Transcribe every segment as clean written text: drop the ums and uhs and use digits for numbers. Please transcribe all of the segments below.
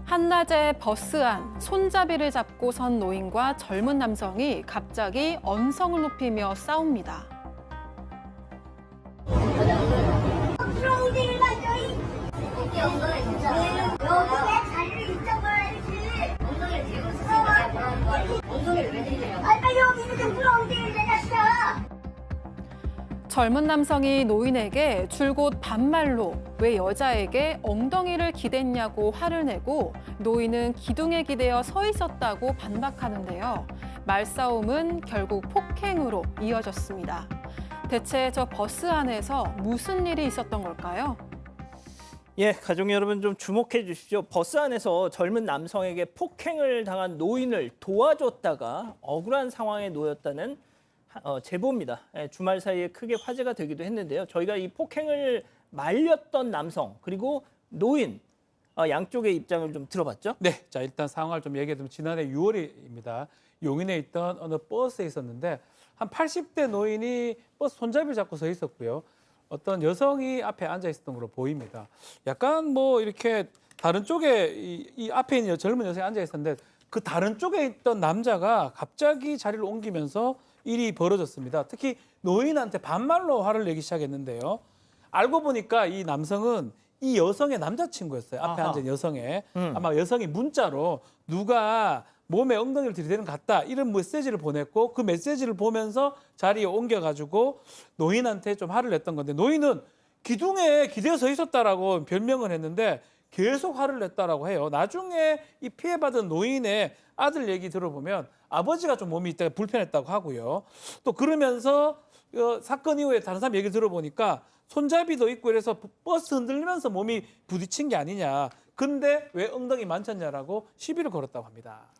한낮에 버스 안 손잡이를 잡고 선 노인과 젊은 남성이 갑자기 언성을 높이며 싸웁니다. 젊은 남성이 노인에게 줄곧 반말로 왜 여자에게 엉덩이를 기댔냐고 화를 내고 노인은 기둥에 기대어 서 있었다고 반박하는데요. 말싸움은 결국 폭행으로 이어졌습니다. 대체 저 버스 안에서 무슨 일이 있었던 걸까요? 예, 가족 여러분 좀 주목해 주십시오. 버스 안에서 젊은 남성에게 폭행을 당한 노인을 도와줬다가 억울한 상황에 놓였다는 제보입니다. 주말 사이에 크게 화제가 되기도 했는데요. 저희가 이 폭행을 말렸던 남성 그리고 노인 양쪽의 입장을 좀 들어봤죠. 네, 자 일단 상황을 좀 얘기해 드리면 지난해 6월입니다. 용인에 있던 어느 버스에 있었는데 한 80대 노인이 버스 손잡이를 잡고 서 있었고요. 어떤 여성이 앞에 앉아 있었던 걸로 보입니다. 약간 뭐 이렇게 다른 쪽에 이 앞에 있는 젊은 여성이 앉아 있었는데 그 다른 쪽에 있던 남자가 갑자기 자리를 옮기면서 일이 벌어졌습니다. 특히 노인한테 반말로 화를 내기 시작했는데요. 알고 보니까 이 남성은 이 여성의 남자친구였어요. 앞에 아하. 앉은 여성의. 아마 여성이 문자로 누가 몸에 엉덩이를 들이대는 것 같다 이런 메시지를 보냈고 그 메시지를 보면서 자리에 옮겨가지고 노인한테 좀 화를 냈던 건데 노인은 기둥에 기대어 서 있었다라고 별명을 했는데 계속 화를 냈다라고 해요. 나중에 이 피해받은 노인의 아들 얘기 들어보면 아버지가 좀 몸이 있다가 불편했다고 하고요. 또 그러면서 사건 이후에 다른 사람 얘기 들어보니까 손잡이도 있고 이래서 버스 흔들리면서 몸이 부딪힌 게 아니냐. 근데 왜 엉덩이 만졌냐라고 시비를 걸었다고 합니다.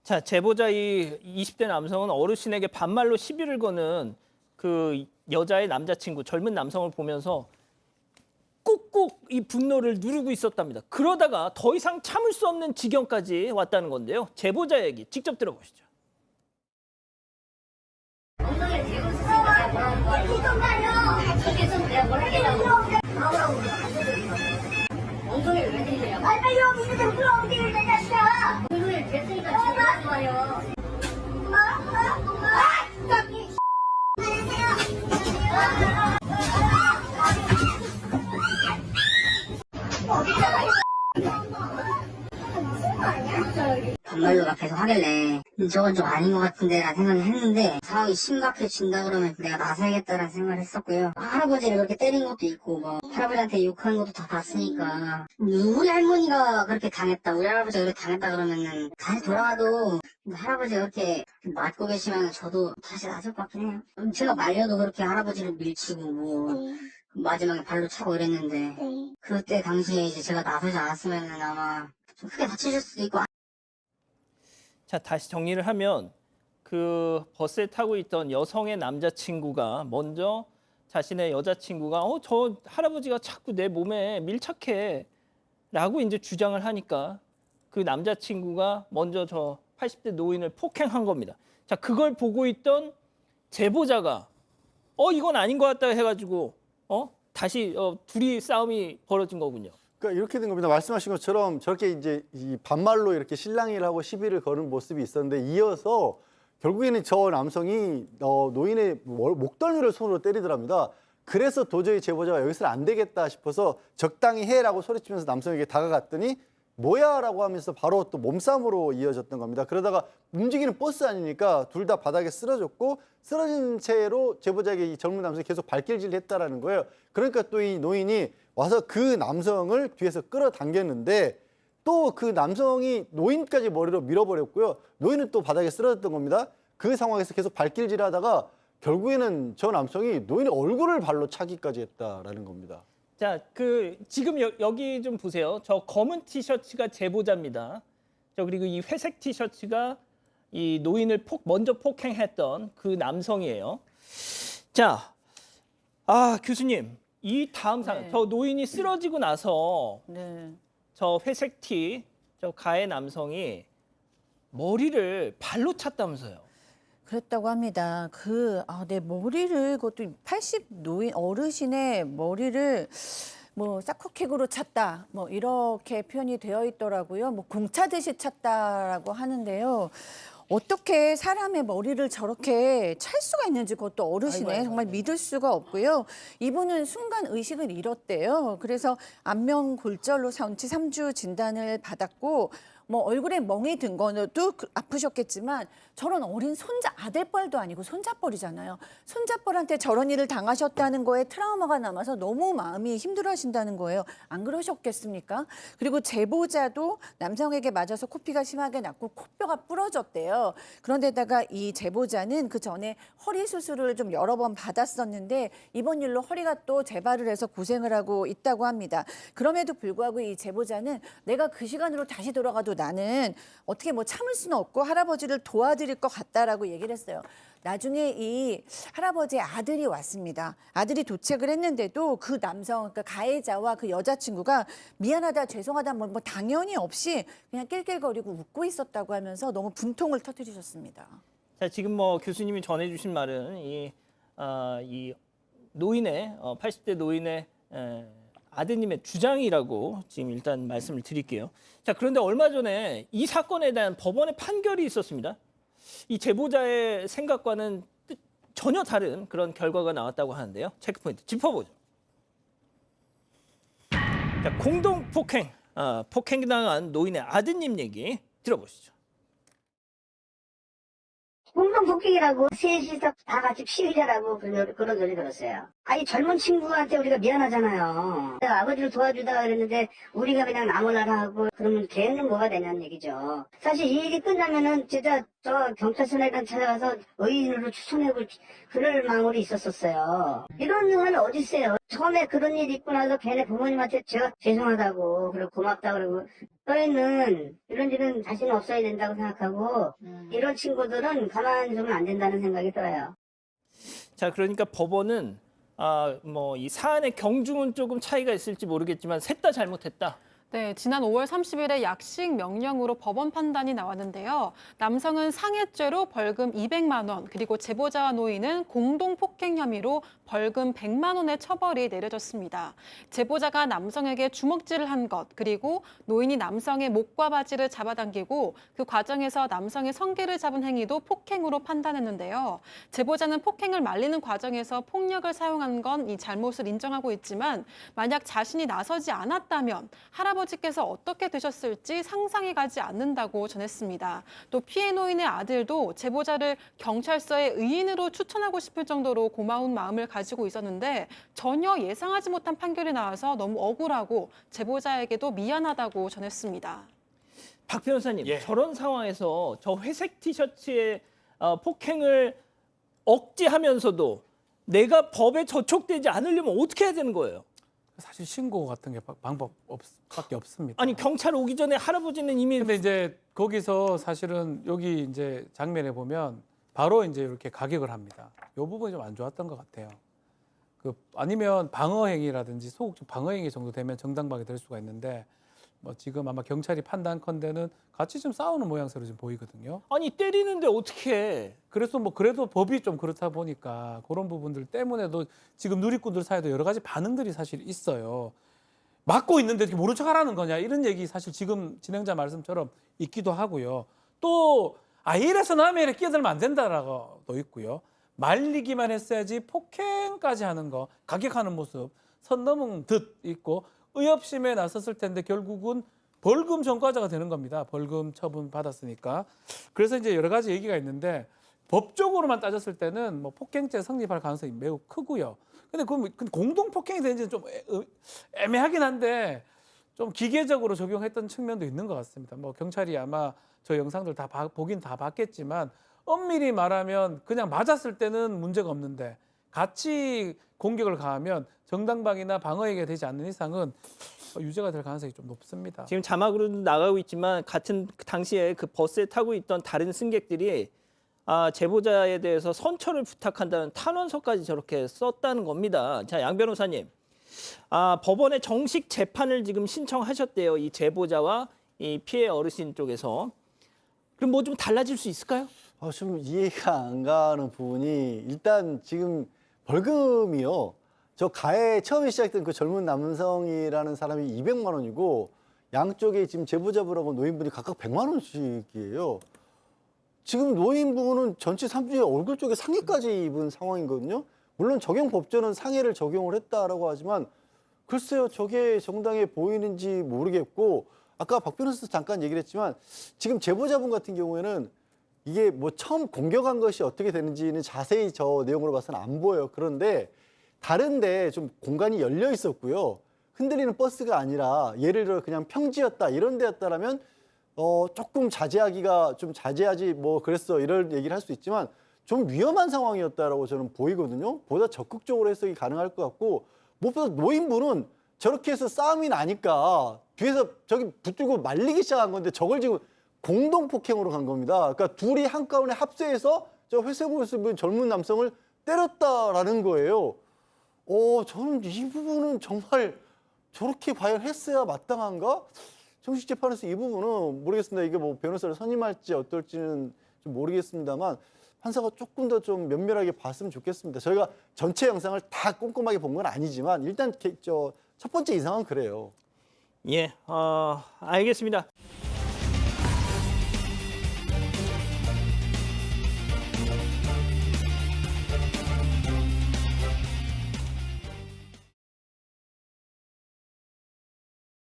자, 제보자 이 20대 남성은 어르신에게 반말로 시비를 거는 그 여자의 남자친구 젊은 남성을 보면서 꾹꾹 이 분노를 누르고 있었답니다. 그러다가 더 이상 참을 수 없는 지경까지 왔다는 건데요. 제보자 얘기 직접 들어보시죠. 엉덩이를 왜 들이대요? 빨리 여기 있는 데 불러 엉덩이를 내 자식아! 엉덩이를 댔으니까 지금 하지 마요. 반말로가 계속 하길래 저건 좀 아닌 것 같은데 라는 생각을 했는데 상황이 심각해진다 그러면 내가 나서야겠다라는 생각을 했었고요. 할아버지를 그렇게 때린 것도 있고 뭐 할아버지한테 욕한 것도 다 봤으니까 우리 할머니가 그렇게 당했다 우리 할아버지가 그렇게 당했다 그러면은 다시 돌아와도 할아버지가 그렇게 맞고 계시면 저도 다시 나설 것 같긴 해요. 제가 말려도 그렇게 할아버지를 밀치고 뭐 마지막에 발로 차고 이랬는데 그때 당시에 이제 제가 나서지 않았으면 아마 좀 크게 다치실 수도 있고. 자, 다시 정리를 하면 그 버스에 타고 있던 여성의 남자친구가 먼저 자신의 여자친구가 저 할아버지가 자꾸 내 몸에 밀착해 라고 이제 주장을 하니까 그 남자친구가 먼저 저 80대 노인을 폭행한 겁니다. 자, 그걸 보고 있던 제보자가 이건 아닌 것 같다 해가지고 다시 둘이 싸움이 벌어진 거군요. 그러니까 이렇게 된 겁니다. 말씀하신 것처럼 저렇게 이제 이 반말로 이렇게 실랑이를 하고 시비를 거는 모습이 있었는데 이어서 결국에는 저 남성이 노인의 목덜미를 손으로 때리더랍니다. 그래서 도저히 제보자가 여기서는 안 되겠다 싶어서 적당히 해라고 소리치면서 남성에게 다가갔더니 뭐야라고 하면서 바로 또 몸싸움으로 이어졌던 겁니다. 그러다가 움직이는 버스 아니니까 둘 다 바닥에 쓰러졌고 쓰러진 채로 제보자에게 이 젊은 남성이 계속 발길질했다라는 거예요. 그러니까 또 이 노인이 와서 그 남성을 뒤에서 끌어당겼는데 또 그 남성이 노인까지 머리로 밀어버렸고요. 노인은 또 바닥에 쓰러졌던 겁니다. 그 상황에서 계속 발길질하다가 결국에는 저 남성이 노인의 얼굴을 발로 차기까지 했다라는 겁니다. 자, 지금 여기 좀 보세요. 저 검은 티셔츠가 제보자입니다. 그리고 이 회색 티셔츠가 이 노인을 먼저 폭행했던 그 남성이에요. 자, 교수님, 이 다음 상황, 네. 저 노인이 쓰러지고 나서 네. 저 회색 저 가해 남성이 머리를 발로 찼다면서요. 그랬다고 합니다. 내 머리를 그것도 80 노인 어르신의 머리를 뭐 사커킥으로 찼다, 뭐 이렇게 표현이 되어 있더라고요. 뭐 공차듯이 찼다라고 하는데요. 어떻게 사람의 머리를 저렇게 찰 수가 있는지, 그것도 어르신의 아이고, 정말 믿을 수가 없고요. 이분은 순간 의식을 잃었대요. 그래서 안면골절로 전치 3주 진단을 받았고, 뭐 얼굴에 멍이 든 거도 아프셨겠지만 저런 어린 손자, 아들뻘도 아니고 손자뻘이잖아요. 손자뻘한테 저런 일을 당하셨다는 거에 트라우마가 남아서 너무 마음이 힘들어하신다는 거예요. 안 그러셨겠습니까? 그리고 제보자도 남성에게 맞아서 코피가 심하게 났고 코뼈가 부러졌대요. 그런데다가 이 제보자는 그 전에 허리 수술을 좀 여러 번 받았었는데 이번 일로 허리가 또 재발을 해서 고생을 하고 있다고 합니다. 그럼에도 불구하고 이 제보자는 내가 그 시간으로 다시 돌아가도 나는 어떻게 뭐 참을 수는 없고 할아버지를 도와드릴 것 같다라고 얘기를 했어요. 나중에 이 할아버지의 아들이 왔습니다. 아들이 도착을 했는데도 그 남성, 그러니까 가해자와 그 여자친구가 미안하다, 죄송하다, 뭐 당연히 없이 그냥 낄낄거리고 웃고 있었다고 하면서 너무 분통을 터뜨리셨습니다. 자, 지금 뭐 교수님이 전해주신 말은 이 노인의 80대 노인의 아드님의 주장이라고 지금 일단 말씀을 드릴게요. 자, 그런데 얼마 전에 이 사건에 대한 법원의 판결이 있었습니다. 이 제보자의 생각과는 전혀 다른 그런 결과가 나왔다고 하는데요. 체크포인트 짚어보죠. 자, 공동 폭행, 폭행당한 노인의 아드님 얘기 들어보시죠. 공동 폭행이라고 셋이서 다 같이 피의자라고 그런 소리 들었어요. 아니 젊은 친구한테 우리가 미안하잖아요. 내가 아버지를 도와주다가 그랬는데 우리가 그냥 나몰라라 하고 그러면 걔는 뭐가 되냐는 얘기죠. 사실 이 일이 끝나면은 진짜 저 경찰서나 이런 찾아가서 의인으로 추천해볼 그럴 마음으로 있었었어요. 이런 건 어디 있어요. 처음에 그런 일이 있고 나서 걔네 부모님한테 제가 죄송하다고 그리고 고맙다고 그러고 저희는 이런 일은 다시는 없어야 된다고 생각하고 이런 친구들은 가만 두면 안 된다는 생각이 들어요. 자, 그러니까 법원은 뭐 이 사안의 경중은 조금 차이가 있을지 모르겠지만 셋 다 잘못했다. 네, 지난 5월 30일에 약식 명령으로 법원 판단이 나왔는데요. 남성은 상해죄로 벌금 200만 원, 그리고 제보자와 노인은 공동폭행 혐의로 벌금 100만 원의 처벌이 내려졌습니다. 제보자가 남성에게 주먹질을 한 것, 그리고 노인이 남성의 목과 바지를 잡아당기고 그 과정에서 남성의 성기를 잡은 행위도 폭행으로 판단했는데요. 제보자는 폭행을 말리는 과정에서 폭력을 사용한 건 이 잘못을 인정하고 있지만 만약 자신이 나서지 않았다면 할아버지께서 어떻게 되셨을지 상상이 가지 않는다고 전했습니다. 또 피해 노인의 아들도 제보자를 경찰서의 의인으로 추천하고 싶을 정도로 고마운 마음을 가지고 있었는데 전혀 예상하지 못한 판결이 나와서 너무 억울하고 제보자에게도 미안하다고 전했습니다. 박 변호사님, 예. 저런 상황에서 저 회색 티셔츠의 폭행을 억제하면서도 내가 법에 저촉되지 않으려면 어떻게 해야 되는 거예요? 사실 신고 같은 게 방법밖에 없습니다. 아니, 경찰 오기 전에 할아버지는 이미 근데 이제 거기서 사실은 여기 이제 장면에 보면 바로 이제 이렇게 가격을 합니다. 이 부분이 좀 안 좋았던 것 같아요. 아니면 방어 행위라든지 소극적 방어 행위 정도 되면 정당방위 될 수가 있는데 뭐 지금 아마 경찰이 판단컨대는 같이 좀 싸우는 모양새로 지금 보이거든요. 아니 때리는데 어떻게 해? 그래서 뭐 그래도 법이 좀 그렇다 보니까 그런 부분들 때문에도 지금 누리꾼들 사이도 여러 가지 반응들이 사실 있어요. 막고 있는데 어떻게 모른 척하라는 거냐 이런 얘기 사실 지금 진행자 말씀처럼 있기도 하고요. 또 이래서 남의 일에 끼어들면 안 된다라고 또 있고요. 말리기만 했어야지 폭행까지 하는 거, 가격하는 모습 선 넘은 듯 있고 의협심에 나섰을 텐데 결국은 벌금 전과자가 되는 겁니다. 벌금 처분 받았으니까. 그래서 이제 여러 가지 얘기가 있는데 법적으로만 따졌을 때는 뭐 폭행죄 성립할 가능성이 매우 크고요. 근데 그 공동 폭행이 되는지는 좀 애매하긴 한데 좀 기계적으로 적용했던 측면도 있는 것 같습니다. 뭐 경찰이 아마 저 영상들 다 보긴 다 봤겠지만 엄밀히 말하면 그냥 맞았을 때는 문제가 없는데 같이 공격을 가하면 정당방위나 방어에게 되지 않는 이상은 유죄가 될 가능성이 좀 높습니다. 지금 자막으로 나가고 있지만 같은 당시에 그 버스에 타고 있던 다른 승객들이 제보자에 대해서 선처를 부탁한다는 탄원서까지 저렇게 썼다는 겁니다. 자, 양 변호사님, 법원에 정식 재판을 지금 신청하셨대요. 이 제보자와 이 피해 어르신 쪽에서. 그럼 뭐 좀 달라질 수 있을까요? 좀 이해가 안 가는 부분이 일단 지금 벌금이요. 저 가해 처음에 시작된 그 젊은 남성이라는 사람이 200만 원이고 양쪽에 지금 제보자분하고 노인분이 각각 100만 원씩이에요. 지금 노인분은 전치 3주에 얼굴 쪽에 상해까지 입은 상황이거든요. 물론 적용 법조는 상해를 적용을 했다라고 하지만 글쎄요, 저게 정당해 보이는지 모르겠고 아까 박 변호사 잠깐 얘기를 했지만 지금 제보자분 같은 경우에는 이게 뭐 처음 공격한 것이 어떻게 되는지는 자세히 저 내용으로 봐서는 안 보여요. 그런데 다른데 좀 공간이 열려 있었고요. 흔들리는 버스가 아니라 예를 들어 그냥 평지였다 이런 데였다라면 조금 자제하기가 좀 자제하지 뭐 그랬어 이런 얘기를 할 수 있지만 좀 위험한 상황이었다라고 저는 보이거든요. 보다 적극적으로 해석이 가능할 것 같고 무엇보다 노인분은 저렇게 해서 싸움이 나니까 뒤에서 저기 붙들고 말리기 시작한 건데 저걸 지금 공동 폭행으로 간 겁니다. 그러니까 둘이 한가운데 합세해서 저 회색 옷을 입은 젊은 남성을 때렸다라는 거예요. 저는 이 부분은 정말 저렇게 과연 했어야 마땅한가? 정식 재판에서 이 부분은 모르겠습니다. 이게 뭐 변호사를 선임할지 어떨지는 좀 모르겠습니다만 판사가 조금 더 좀 면밀하게 봤으면 좋겠습니다. 저희가 전체 영상을 다 꼼꼼하게 본 건 아니지만 일단 첫 번째 이상은 그래요. 예, 알겠습니다.